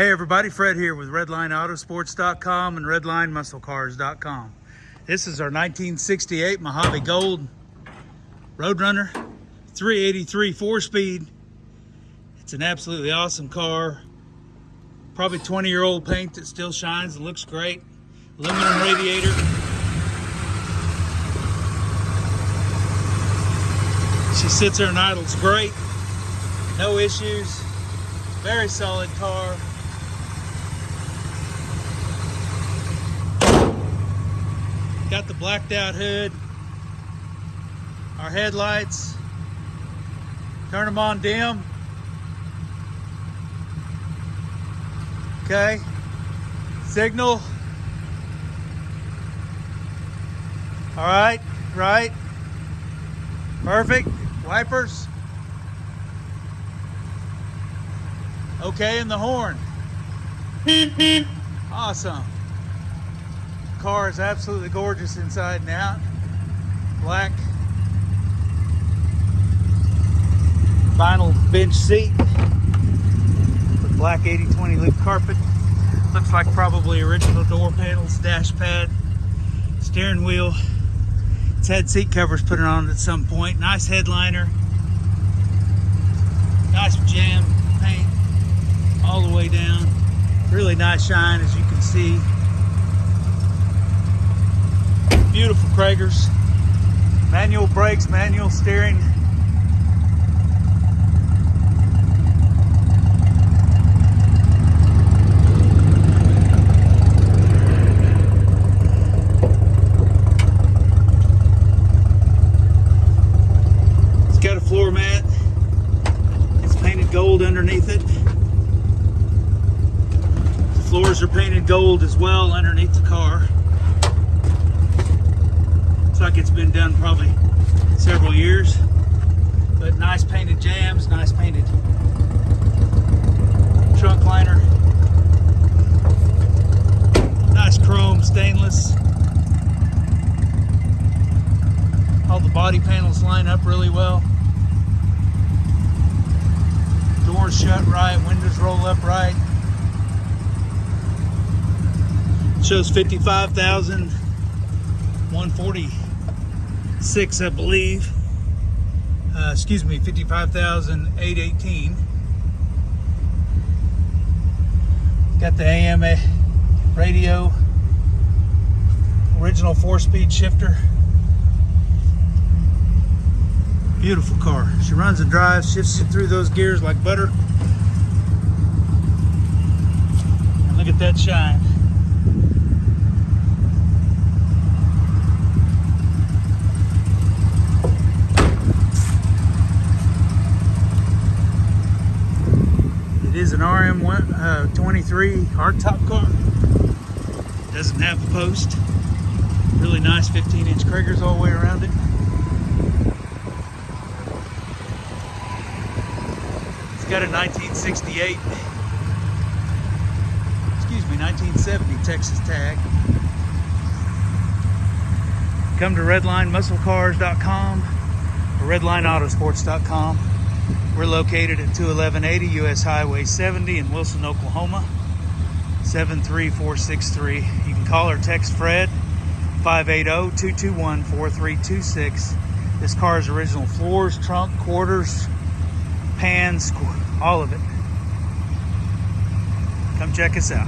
Hey everybody, Fred here with RedlineAutosports.com and RedlineMuscleCars.com. This is our 1968 Mojave Gold Road Runner 383 4-speed. It's an absolutely awesome car. Probably 20-year-old paint that still shines and looks great. Aluminum radiator. She sits there and idles great. No issues. Very solid car. Got the blacked out hood, our headlights, turn them on dim. Okay, signal. All right, right, perfect. Wipers. Okay, and the horn. Awesome. Car is absolutely gorgeous inside and out. Black vinyl bench seat with black 80/20 loop carpet. Looks like probably original door panels, dash pad, steering wheel. It's had seat covers put on it at some point. Nice headliner. Nice jam paint all the way down. Really nice shine, as you can see. Beautiful Kragers, manual brakes, manual steering. It's got a floor mat. It's painted gold underneath it. The floors are painted gold as well underneath the car. Like it's been done probably several years, but nice painted jams, nice painted trunk liner, nice chrome stainless. All the body panels line up really well. Doors shut right, windows roll up right. It shows 55,146, I believe. 55,818. Got the AM radio, original 4-speed shifter. Beautiful car. She runs and drives, shifts you through those gears like butter. And look at that shine. It is an RM23 hardtop car. Doesn't have a post. Really nice 15-inch Kragers all the way around it. It's got a 1970 Texas tag. Come to RedlineMuscleCars.com or RedlineAutosports.com. We're located at 2180 US Highway 70 in Wilson, Oklahoma, 73463. You can call or text Fred, 580-221-4326. This car's original floors, trunk, quarters, pans, all of it. Come check us out.